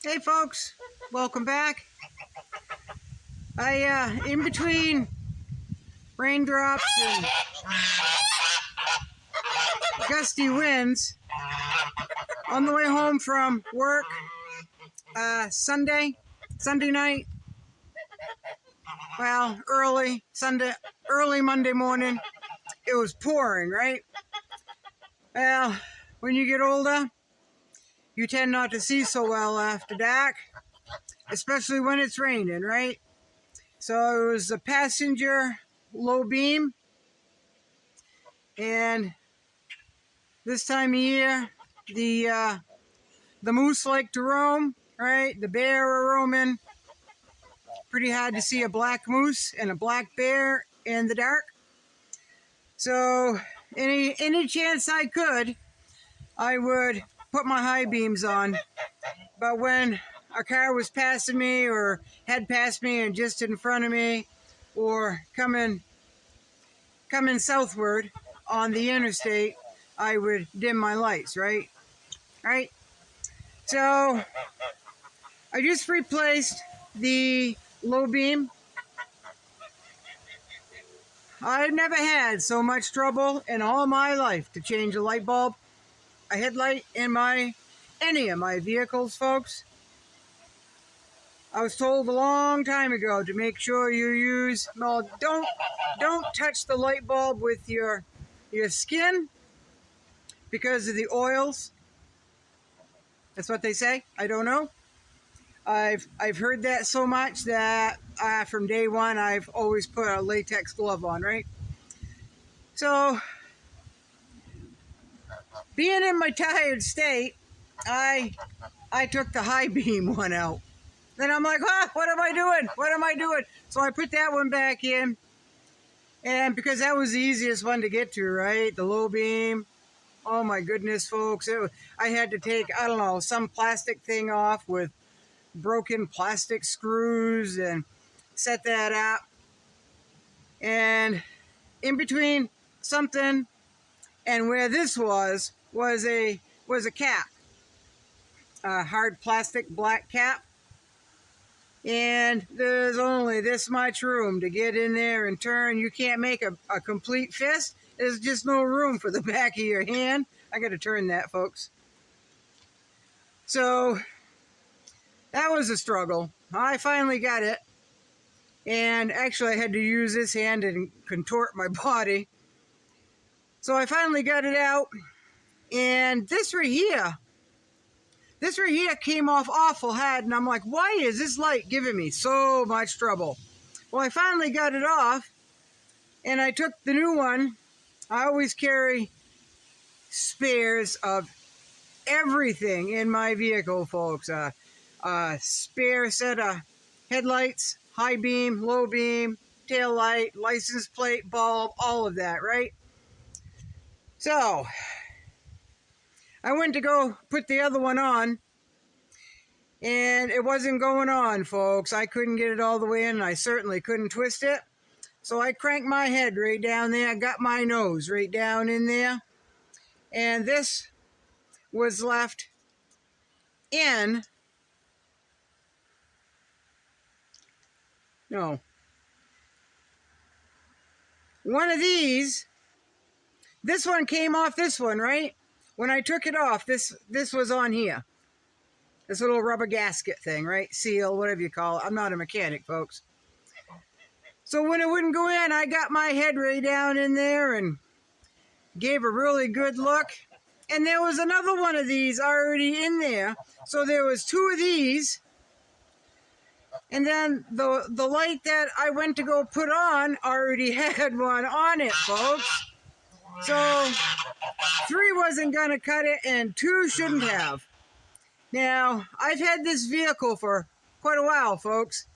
Hey folks, welcome back. In between raindrops and gusty winds, on the way home from work, Sunday night, well, early Monday morning, it was pouring, right? Well, when you get older, you tend not to see so well after dark, especially when it's raining, right? So it was a passenger low beam, and this time of year, the moose like to roam, right? The bear are roaming. Pretty hard to see a black moose and a black bear in the dark. So any chance I could, I would put my high beams on. But when a car was passing me or had passed me and just in front of me or coming southward on the interstate, I would dim my lights, right? Right? So I just replaced the low beam. I've never had so much trouble in all my life to change a light bulb, a headlight in any of my vehicles, folks. I was told a long time ago to make sure you don't touch the light bulb with your skin because of the oils. That's what they say. I don't know. I've heard that so much that from day one I've always put a latex glove on, right? So, being in my tired state, I took the high beam one out. Then I'm like, what am I doing? What am I doing? So I put that one back in, and because that was the easiest one to get to, right? The low beam. Oh my goodness, folks! I had to take, I don't know, some plastic thing off with broken plastic screws and set that up. And in between something and where this was a cap, a hard plastic black cap. And there's only this much room to get in there and turn. You can't make a complete fist. There's just no room for the back of your hand. I got to turn that, folks. So that was a struggle. I finally got it. And actually I had to use this hand and contort my body. So I finally got it out. And this right here came off awful hard. And I'm like, why is this light giving me so much trouble? Well, I finally got it off. And I took the new one. I always carry spares of everything in my vehicle, folks. A spare set of headlights, high beam, low beam, tail light, license plate, bulb, all of that, right? So I went to go put the other one on, and it wasn't going on, folks. I couldn't get it all the way in, and I certainly couldn't twist it. So I cranked my head right down there, got my nose right down in there, and this was left in. No. One of these, this one came off this one, right? When I took it off, this was on here. This little rubber gasket thing, right? Seal, whatever you call it. I'm not a mechanic, folks. So when it wouldn't go in, I got my head right down in there and gave a really good look. And there was another one of these already in there. So there was two of these. And then the light that I went to go put on already had one on it, folks. So 3 wasn't going to cut it, and 2 shouldn't have. Now, I've had this vehicle for quite a while, folks,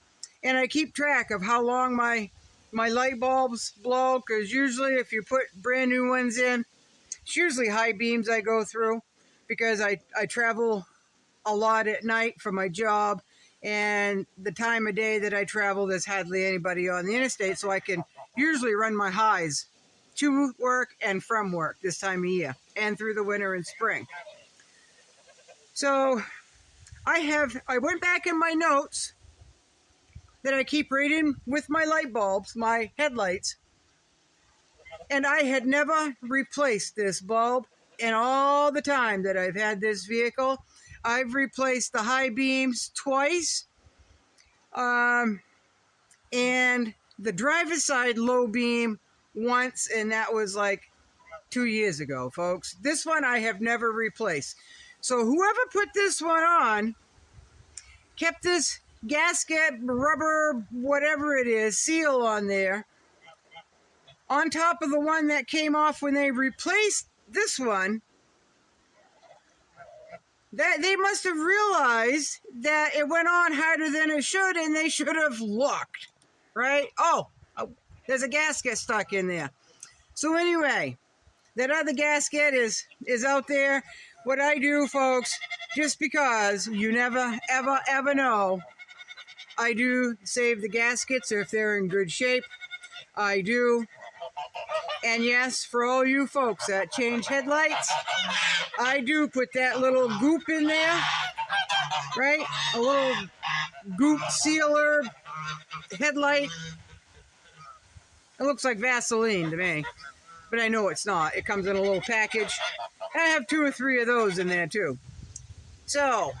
and I keep track of how long my light bulbs blow, because usually if you put brand new ones in, it's usually high beams I go through, because I travel a lot at night for my job, and the time of day that I travel, there's hardly anybody on the interstate, so I can usually run my highs to work and from work this time of year, and through the winter and spring. So I went back in my notes that I keep reading with my light bulbs, my headlights, and I had never replaced this bulb in all the time that I've had this vehicle. I've replaced the high beams twice, and the driver's side low beam once, and that was like 2 years ago, folks. This one I have never replaced. So whoever put this one on kept this gasket, rubber, whatever it is, seal on there, on top of the one that came off when they replaced this one. That they must have realized that it went on harder than it should, and they should have looked, right? Oh, there's a gasket stuck in there. So anyway, that other gasket is out there. What I do, folks, just because you never, ever, ever know, I do save the gaskets if they're in good shape. I do. And yes, for all you folks that change headlights, I do put that little goop in there, right? A little goop sealer headlight. It looks like Vaseline to me, but I know it's not. It comes in a little package. I have 2 or 3 of those in there too. So,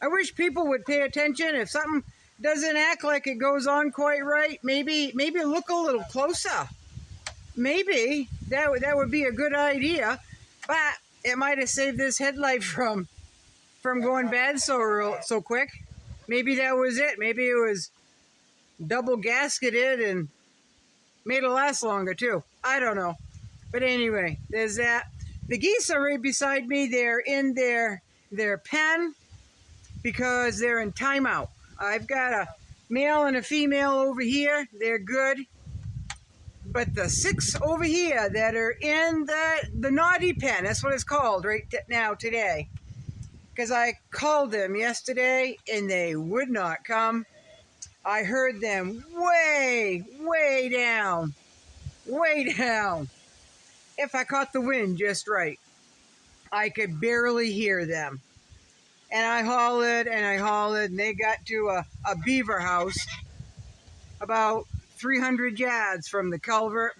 I wish people would pay attention. If something doesn't act like it goes on quite right, maybe look a little closer. Maybe that would be a good idea, but it might have saved this headlight from going bad so quick. Maybe that was it. Maybe it was double gasketed and made it last longer too. I don't know. But anyway, there's that. The geese are right beside me. They're in their pen because they're in timeout. I've got a male and a female over here. They're good. But the 6 over here that are in the naughty pen, that's what it's called right now today. Because I called them yesterday and they would not come. I heard them way, way down. Way down. If I caught the wind just right, I could barely hear them. And I hollered and I hollered, and they got to a beaver house about 300 yards from the culvert.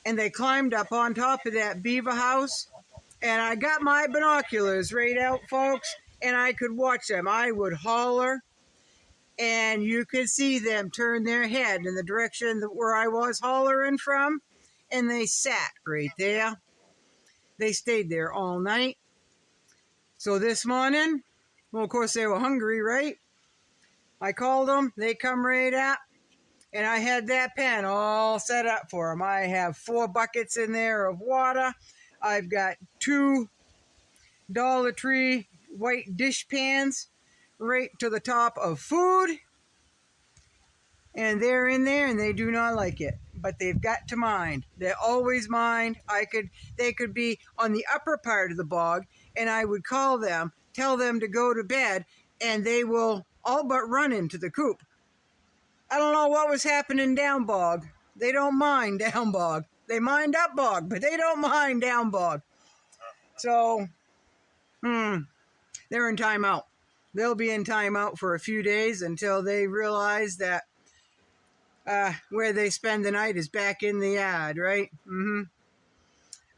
And they climbed up on top of that beaver house. And I got my binoculars right out, folks, and I could watch them. I would holler, and you could see them turn their head in the direction where I was hollering from. And they sat right there. They stayed there all night. So this morning, well, of course, they were hungry, right? I called them. They come right up. And I had that pen all set up for them. I have 4 buckets in there of water. I've got 2 Dollar Tree white dish pans right to the top of food. And they're in there and they do not like it. But they've got to mind. They always mind. They could be on the upper part of the bog, and I would call them, tell them to go to bed, and they will all but run into the coop. I don't know what was happening down bog. They don't mind down bog. They mind up bog, but they don't mind down bog. So, they're in timeout. They'll be in timeout for a few days until they realize that where they spend the night is back in the yard, right?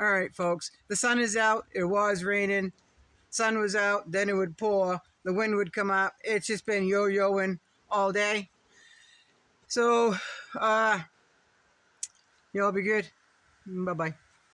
All right, folks. The sun is out. It was raining. Sun was out. Then it would pour. The wind would come up. It's just been yo-yoing all day. So, y'all be good. Bye-bye.